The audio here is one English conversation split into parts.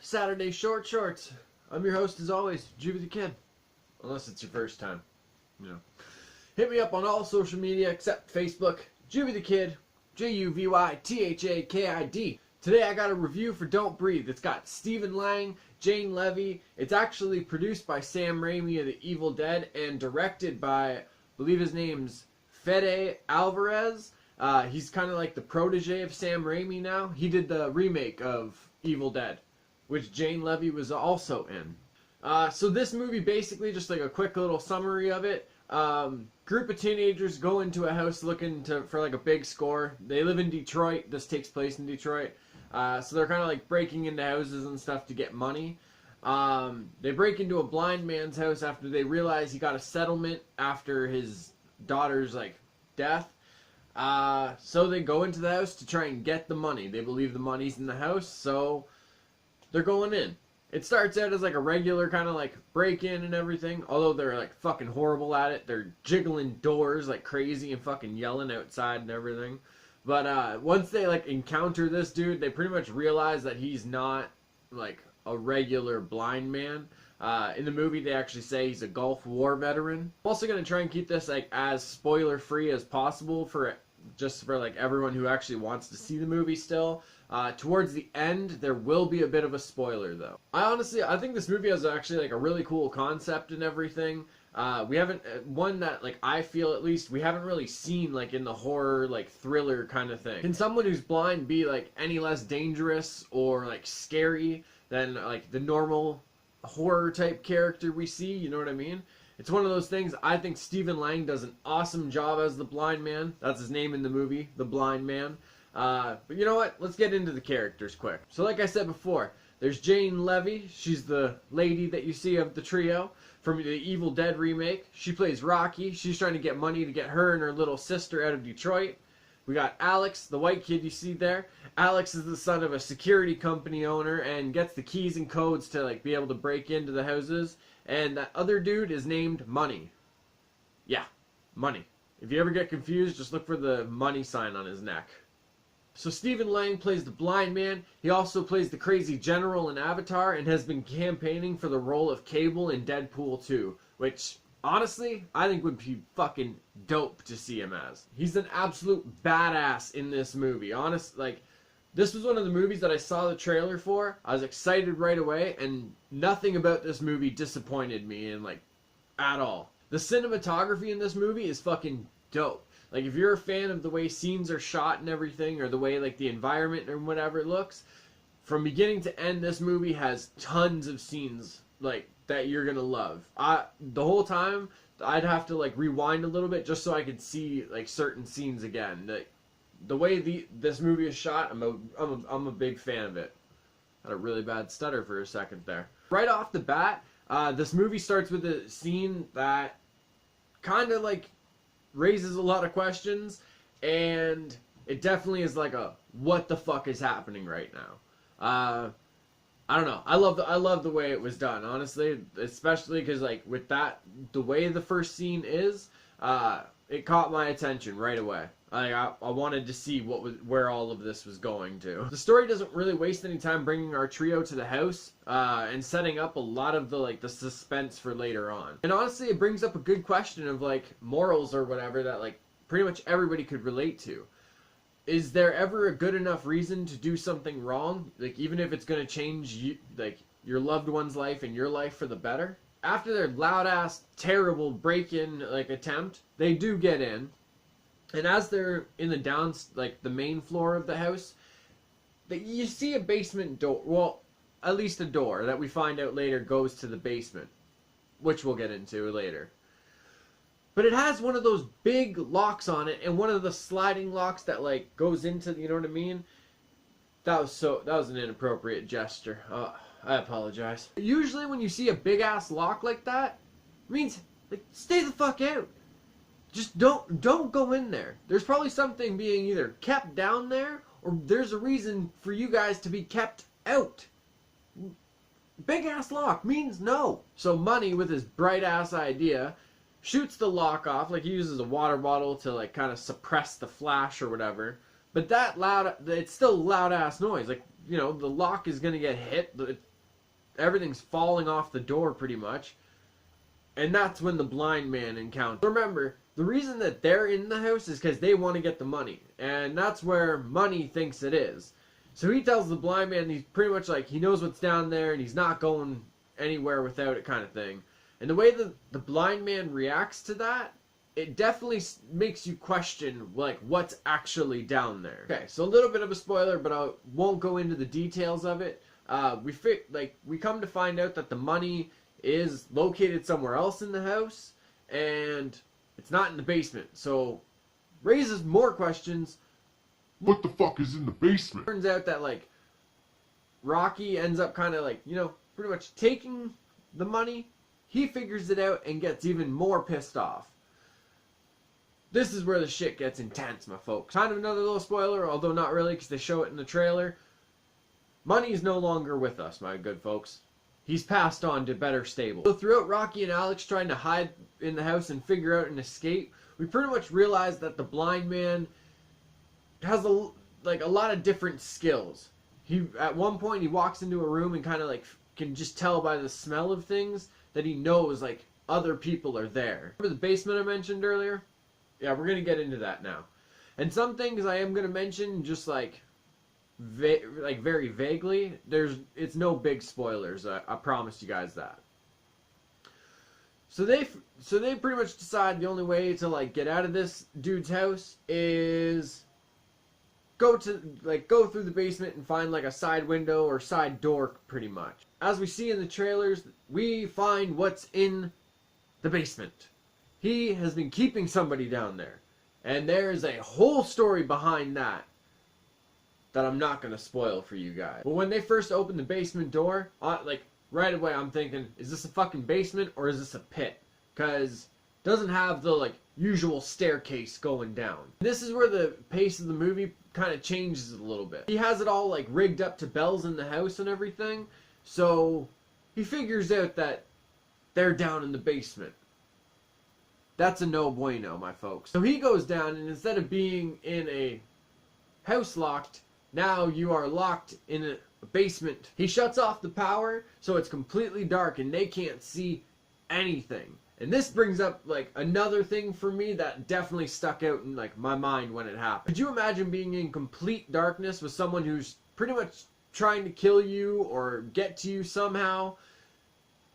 Saturday Short Shorts. I'm your host as always, JuvyThaKid. Unless it's your first time, you know. Hit me up on all social media except Facebook, JuvyThaKid, JuvyThaKid. Today I got a review for Don't Breathe. It's got Stephen Lang, Jane Levy. It's actually produced by Sam Raimi of The Evil Dead and directed by, I believe his name's Fede Alvarez. He's kind of like the protege of Sam Raimi now. He did the remake of Evil Dead, which Jane Levy was also in. So this movie, basically, just like a quick little summary of it. Group of teenagers go into a house looking for like a big score. They live in Detroit. This takes place in Detroit. So they're kind of like breaking into houses and stuff to get money. They break into a blind man's house after they realize he got a settlement after his daughter's like death. So they go into the house to try and get the money. They believe the money's in the house, so they're going in. It starts out as like a regular kind of like break-in and everything, although they're like fucking horrible at it. They're jiggling doors like crazy and fucking yelling outside and everything. But once they like encounter this dude, they pretty much realize that he's not like a regular blind man. In the movie, they actually say he's a Gulf War veteran. I'm also going to try and keep this like as spoiler-free as possible for like everyone who actually wants to see the movie still. Towards the end, there will be a bit of a spoiler though. I think this movie has actually like a really cool concept and everything. We haven't, one that like I feel at least, we haven't really seen like in the horror like thriller kind of thing. Can someone who's blind be like any less dangerous or like scary than like the normal horror type character we see? You know what I mean? It's one of those things. I think Stephen Lang does an awesome job as the blind man. That's his name in the movie, the blind man. But you know what? Let's get into the characters quick. So like I said before, there's Jane Levy. She's the lady that you see of the trio from the Evil Dead remake. She plays Rocky. She's trying to get money to get her and her little sister out of Detroit. We got Alex, the white kid you see there. Alex is the son of a security company owner and gets the keys and codes to like be able to break into the houses. And that other dude is named Money. Yeah, Money. If you ever get confused, just look for the money sign on his neck. So Stephen Lang plays the blind man. He also plays the crazy general in Avatar and has been campaigning for the role of Cable in Deadpool 2, which honestly, I think would be fucking dope to see him as. He's an absolute badass in this movie. This was one of the movies that I saw the trailer for. I was excited right away, and nothing about this movie disappointed me at all. The cinematography in this movie is fucking dope. Like, if you're a fan of the way scenes are shot and everything, or the way, like, the environment or whatever it looks, from beginning to end, this movie has tons of scenes, like, that you're gonna love. The whole time, I'd have to, like, rewind a little bit just so I could see, like, certain scenes again. The way this movie is shot, I'm a big fan of it. Had a really bad stutter for a second there. Right off the bat, this movie starts with a scene that kind of, like, raises a lot of questions, and it definitely is like a what the fuck is happening right now. I don't know. I love the way it was done, honestly, especially because like with that, the way the first scene is, it caught my attention right away. I wanted to see where all of this was going to. The story doesn't really waste any time bringing our trio to the house and setting up a lot of the suspense for later on. And honestly, it brings up a good question of like morals or whatever that like pretty much everybody could relate to. Is there ever a good enough reason to do something wrong, like even if it's going to change your loved one's life and your life for the better? After their loud ass terrible break-in attempt, they do get in. And as they're in the main floor of the house, you see a basement door. Well, at least a door that we find out later goes to the basement, which we'll get into later. But it has one of those big locks on it, and one of the sliding locks that like goes into, you know what I mean? That was an inappropriate gesture. I apologize. Usually when you see a big ass lock like that, it means like stay the fuck out. Just don't go in there. There's probably something being either kept down there, or there's a reason for you guys to be kept out. Big ass lock means no. So Money, with his bright ass idea, shoots the lock off. Like, he uses a water bottle to like kind of suppress the flash or whatever. But it's still loud ass noise. Like, you know, the lock is gonna get hit. everything's falling off the door pretty much. And that's when the blind man encounters. Remember, the reason that they're in the house is because they want to get the money. And that's where money thinks it is. So he tells the blind man he's pretty much like, he knows what's down there and he's not going anywhere without it kind of thing. And the way that the blind man reacts to that, it definitely makes you question, like, what's actually down there. Okay, so a little bit of a spoiler, but I won't go into the details of it. We come to find out that the money is located somewhere else in the house, and it's not in the basement. So, raises more questions. What the fuck is in the basement? Turns out that, like, Rocky ends up kind of, like, you know, pretty much taking the money. He figures it out and gets even more pissed off. This is where the shit gets intense, my folks. Kind of another little spoiler, although not really, because they show it in the trailer. Money is no longer with us, my good folks. He's passed on to better stable. So throughout Rocky and Alex trying to hide in the house and figure out an escape, we pretty much realize that the blind man has a lot of different skills. At one point he walks into a room and kind of like can just tell by the smell of things that he knows like other people are there. Remember the basement I mentioned earlier? Yeah, we're gonna get into that now. And some things I am gonna mention just like very vaguely. It's no big spoilers. I promise you guys that. So they pretty much decide the only way to like get out of this dude's house is go through the basement and find like a side window or side door pretty much. As we see in the trailers, we find what's in the basement. He has been keeping somebody down there. And there's a whole story behind that I'm not going to spoil for you guys. But when they first open the basement door, like right away I'm thinking, is this a fucking basement or is this a pit? Because it doesn't have the like usual staircase going down. This is where the pace of the movie kind of changes a little bit. He has it all like rigged up to bells in the house and everything. So he figures out that they're down in the basement. That's a no bueno, my folks. So he goes down, and instead of being in a house locked, now you are locked in a basement. He shuts off the power, so it's completely dark and they can't see anything. And this brings up like another thing for me that definitely stuck out in like my mind when it happened. Could you imagine being in complete darkness with someone who's pretty much trying to kill you or get to you somehow,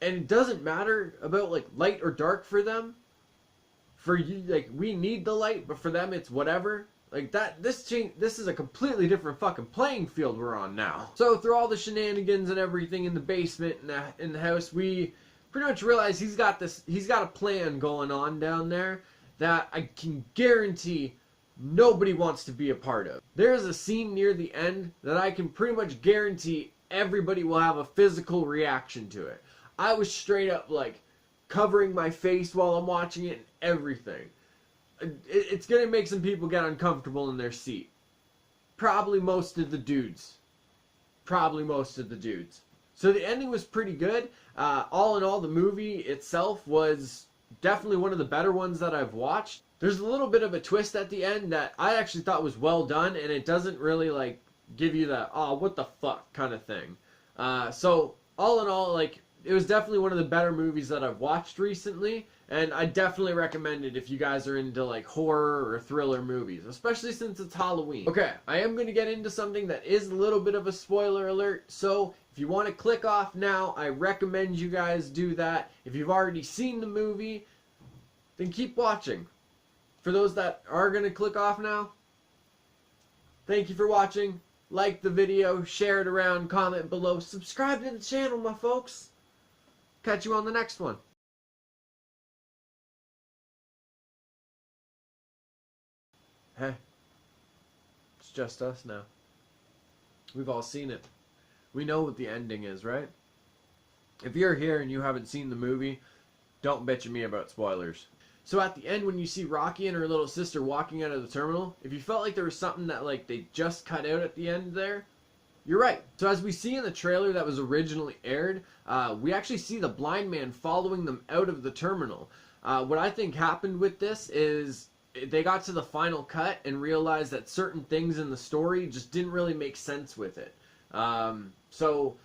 and it doesn't matter about like light or dark for them? For you, like, we need the light, but for them it's whatever. Like that, this is a completely different fucking playing field we're on now. So through all the shenanigans and everything in the basement and in the house, we pretty much realize he's got a plan going on down there that I can guarantee nobody wants to be a part of. There's a scene near the end that I can pretty much guarantee everybody will have a physical reaction to it. I was straight up like covering my face while I'm watching it and everything. It's gonna make some people get uncomfortable in their seat. Probably most of the dudes. So the ending was pretty good. All in all, the movie itself was definitely one of the better ones that I've watched. There's a little bit of a twist at the end that I actually thought was well done, and it doesn't really like give you the oh what the fuck kind of thing. So all in all, like, it was definitely one of the better movies that I've watched recently, and I definitely recommend it if you guys are into like horror or thriller movies, especially since it's Halloween. Okay, I am going to get into something that is a little bit of a spoiler alert, so if you want to click off now, I recommend you guys do that. If you've already seen the movie, then keep watching. For those that are going to click off now, thank you for watching. Like the video, share it around, comment below, subscribe to the channel, my folks. Catch you on the next one. Hey, it's just us now. We've all seen it. We know what the ending is, right? If you're here and you haven't seen the movie, don't bitch at me about spoilers. So at the end, when you see Rocky and her little sister walking out of the terminal, if you felt like there was something that like they just cut out at the end there, you're right. So as we see in the trailer that was originally aired, we actually see the blind man following them out of the terminal. What I think happened with this is they got to the final cut and realized that certain things in the story just didn't really make sense with it. So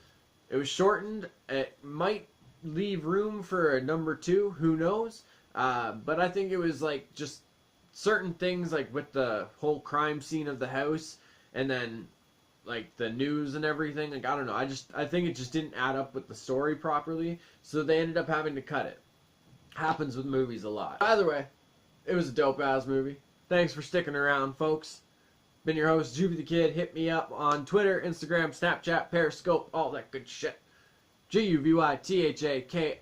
It was shortened. It might leave room for a number 2. Who knows? But I think it was like just certain things, like with the whole crime scene of the house, and then like the news and everything. Like I don't know. I think it just didn't add up with the story properly. So they ended up having to cut it. Happens with movies a lot. Either way, it was a dope ass movie. Thanks for sticking around, folks. Been your host, JuvyThaKid. Hit me up on Twitter, Instagram, Snapchat, Periscope, all that good shit. JuvyThaKid,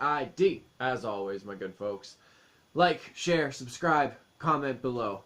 as always, my good folks. Like, share, subscribe, comment below.